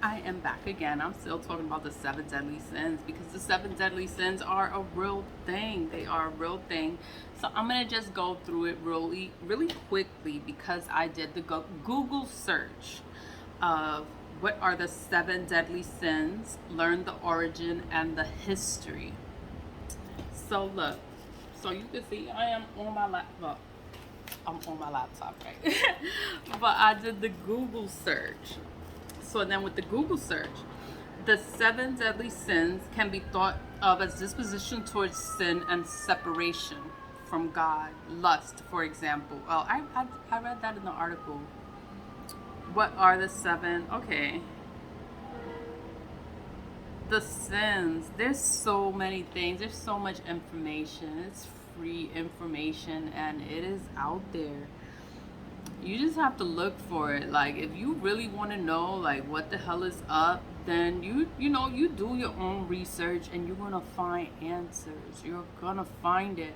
I am back again. I'm still talking about the seven deadly sins because the seven deadly sins are a real thing. They are a real thing. So I'm going to just go through it really quickly because I did the Google search of what are the seven deadly sins, learn the origin and the history. So look, so you can see I am on my laptop. I'm on my laptop, right? But I did the Google search. So then with the Google search, the seven deadly sins can be thought of as disposition towards sin and separation from God. Lust, for example. Oh, I read that in the article. What are the seven? Okay. The sins. There's so many things. There's so much information. It's free information and it is out there. You just have to look for it. Like if you really want to know like what the hell is up, then you do your own research and you're gonna find answers. You're gonna find it.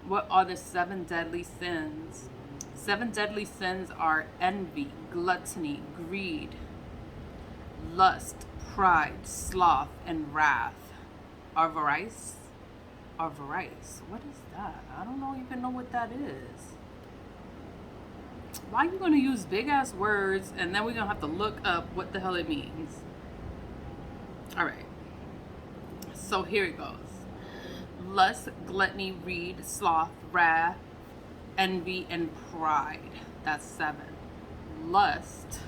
What are the seven deadly sins? Seven deadly sins are envy, gluttony, greed, lust, pride, sloth, and wrath. Avarice. Avarice. What is that? I don't even know what that is. Why are you going to use big ass words and then we're going to have to look up what the hell it means? All right. So here it goes. Lust, gluttony, greed, sloth, wrath, envy, and pride. That's seven. Lust,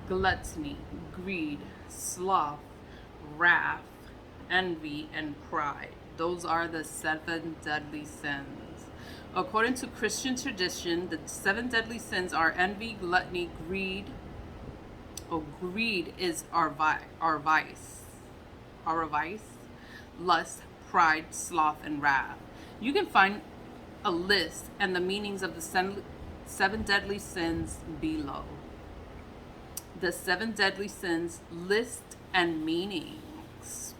gluttony, greed, sloth, wrath, envy, and pride. Those are the seven deadly sins. According to Christian tradition, the seven deadly sins are envy, gluttony, greed. Oh, greed is our vice. Our vice. Lust, pride, sloth, and wrath. You can find a list and the meanings of the seven deadly sins below. The seven deadly sins list and meanings.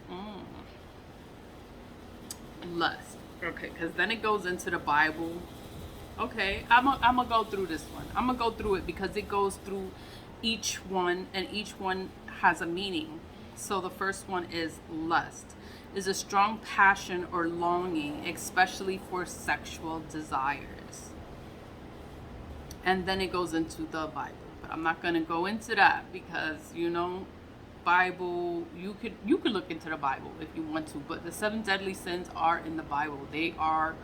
Lust. Okay, because then it goes into the Bible. Okay, I'm gonna go through this one. I'm gonna go through it because it goes through each one and each one has a meaning. So the first one is lust. Is a strong passion or longing, especially for sexual desires. And then it goes into the Bible. But I'm not gonna go into that because Bible, you could look into the Bible if you want to, but the seven deadly sins are in the Bible. They are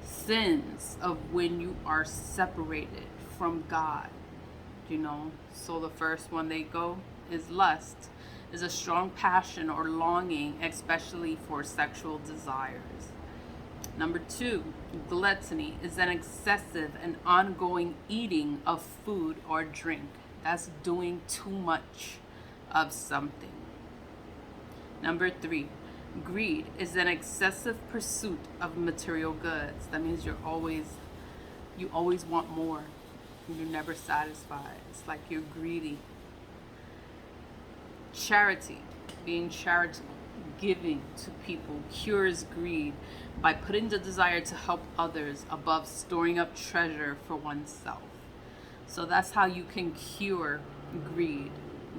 sins of when you are separated from God. So the first one they go is lust, is a strong passion or longing, especially for sexual desires. Number two, gluttony is an excessive and ongoing eating of food or drink. That's doing too much of something. Number three, greed is an excessive pursuit of material goods. That means you always want more. You're never satisfied. It's like you're greedy. Charity, being charitable, giving to people, cures greed by putting the desire to help others above storing up treasure for oneself. So that's how you can cure greed.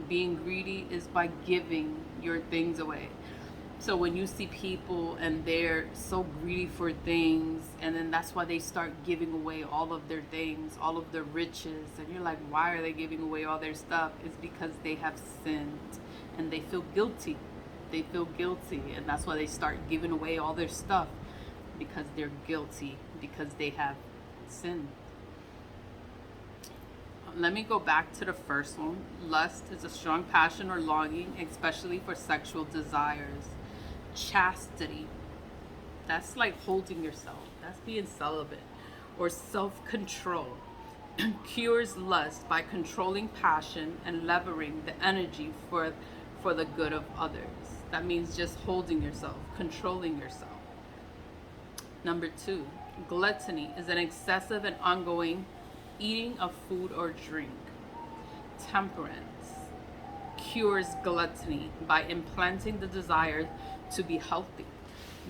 Being greedy is by giving your things away. So when you see people and they're so greedy for things, and then that's why they start giving away all of their things, all of their riches, and you're like, why are they giving away all their stuff? It's because they have sinned and they feel guilty. They feel guilty, and that's why they start giving away all their stuff, because they're guilty, because they have sinned. Let me go back to the first one. Lust is a strong passion or longing, especially for sexual desires. Chastity, that's like holding yourself. That's being celibate. Or self-control. Cures lust by controlling passion and levering the energy for the good of others. That means just holding yourself, controlling yourself. Number two, gluttony is an excessive and ongoing eating of food or drink. Temperance cures gluttony by implanting the desire to be healthy,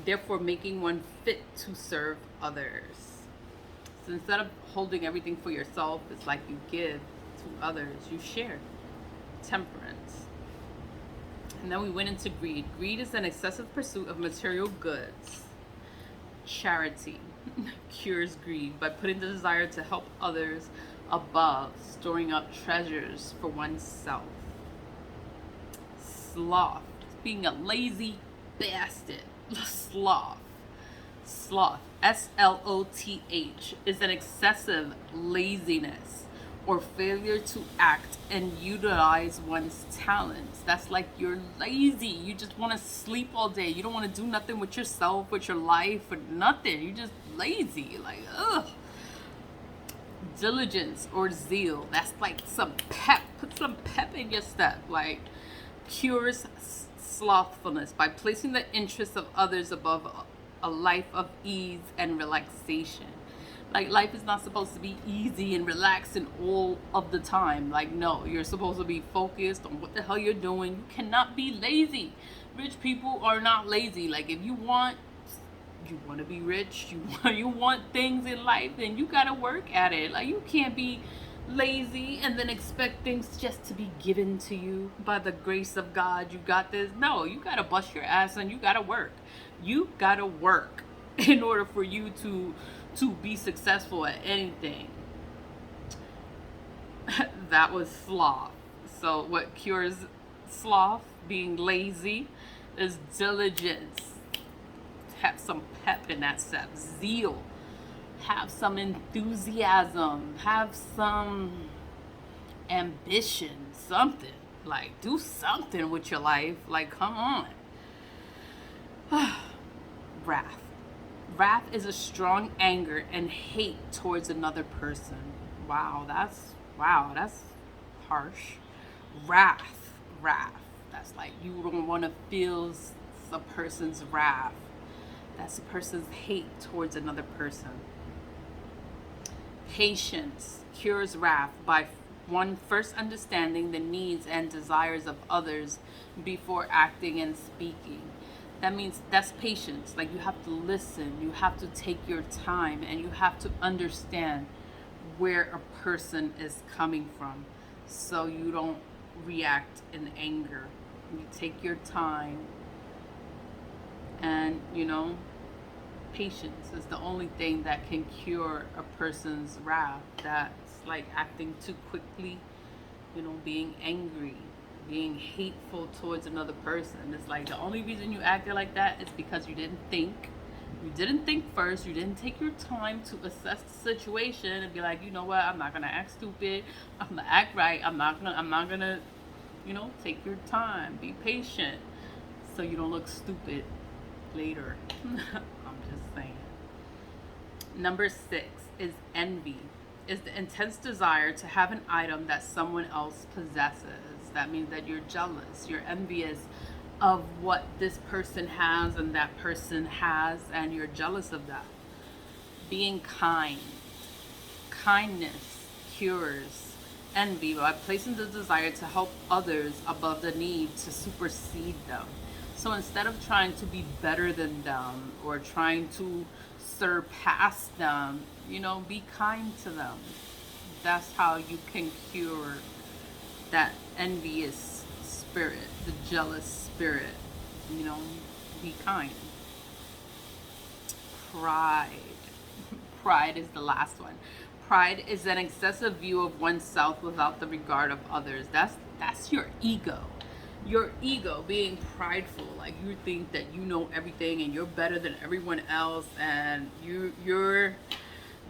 therefore making one fit to serve others. So instead of holding everything for yourself, it's like you give to others, you share. Temperance. And then we went into greed. Greed is an excessive pursuit of material goods. Charity cures greed by putting the desire to help others above storing up treasures for oneself. Sloth, being a lazy bastard. Sloth. Sloth, is an excessive laziness or failure to act and utilize one's talents. That's like you're lazy. You just want to sleep all day. You don't want to do nothing with yourself, with your life, or nothing. You're just lazy. Like, ugh. Diligence or zeal. That's like some pep. Put some pep in your step. Like, cures slothfulness by placing the interests of others above a life of ease and relaxation. Like, life is not supposed to be easy and relaxing all of the time. Like, no, you're supposed to be focused on what the hell you're doing. You cannot be lazy. Rich people are not lazy. Like, if you want to be rich, you want things in life, then you gotta work at it. Like, you can't be lazy and then expect things just to be given to you by the grace of God. You got this. No, you gotta bust your ass and you gotta work. You gotta work in order for you to be successful at anything. That was sloth. So what cures sloth, being lazy, is diligence. Have some pep in that step. Zeal. Have some enthusiasm. Have some ambition. Something. Like, do something with your life. Like, come on. Wrath. Wrath is a strong anger and hate towards another person. Wow, that's harsh. Wrath. That's like you don't want to feel a person's wrath. That's a person's hate towards another person. Patience cures wrath by one first understanding the needs and desires of others before acting and speaking. That means that's patience. Like, you have to listen, you have to take your time, and you have to understand where a person is coming from so you don't react in anger. You take your time, and patience is the only thing that can cure a person's wrath. That's like acting too quickly, being angry, being hateful towards another person. It's like the only reason you acted like that is because you didn't think. You didn't think first. You didn't take your time to assess the situation and be like, you know what? I'm not gonna act stupid. I'm gonna act right. I'm not gonna, take your time. Be patient, so you don't look stupid later. I'm just saying. Number 6 is envy. Is the intense desire to have an item that someone else possesses. That means that you're jealous, you're envious of what this person has and that person has, and you're jealous of that. Being kind. Kindness cures envy by placing the desire to help others above the need to supersede them. So instead of trying to be better than them or trying to surpass them, be kind to them. That's how you can cure that envious spirit, the jealous spirit. Be kind. Pride. Pride is the last one. Pride is an excessive view of oneself without the regard of others. That's your ego. Your ego, being prideful. Like, you think that you know everything and you're better than everyone else, and you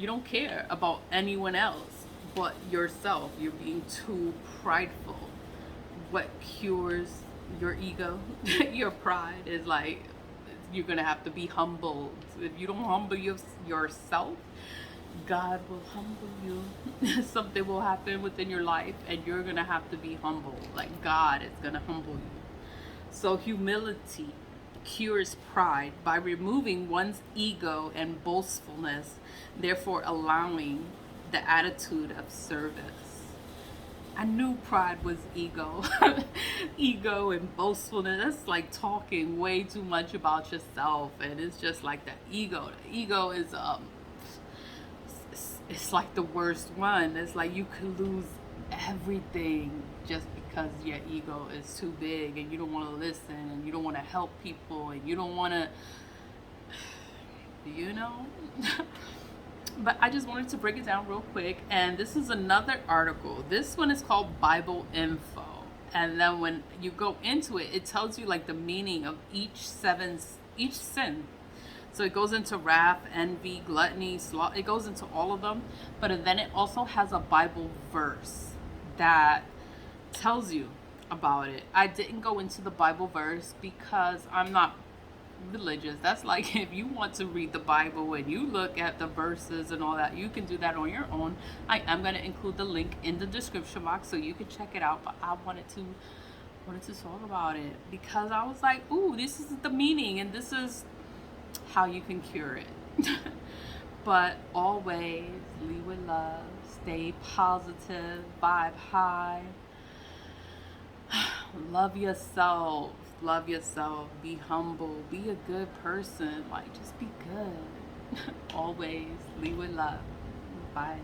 don't care about anyone else but yourself. You're being too prideful. What cures your ego, your pride, is like you're gonna have to be humbled. If you don't humble yourself, God will humble you. Something will happen within your life and you're gonna have to be humbled. Like, God is gonna humble you. So humility cures pride by removing one's ego and boastfulness, therefore allowing the attitude of service. I knew pride was ego. Ego and boastfulness. That's like talking way too much about yourself, and it's just like that ego. The ego is it's like the worst one. It's like you could lose everything just because your ego is too big and you don't want to listen and you don't want to help people and you don't want to, you know. But I just wanted to break it down real quick. And this is another article. This one is called Bible Info. And then when you go into it, it tells you like the meaning of each sin. So it goes into wrath, envy, gluttony, sloth. It goes into all of them. But then it also has a Bible verse that tells you about it. I didn't go into the Bible verse because I'm not religious. That's like if you want to read the Bible and you look at the verses and all that, you can do that on your own. I am going to include the link in the description box so you can check it out. But I wanted to talk about it because I was like, ooh, this is the meaning and this is how you can cure it. But always lead with love, stay positive, vibe high, love yourself, be humble, be a good person, like just be good. Always lead with love. Bye.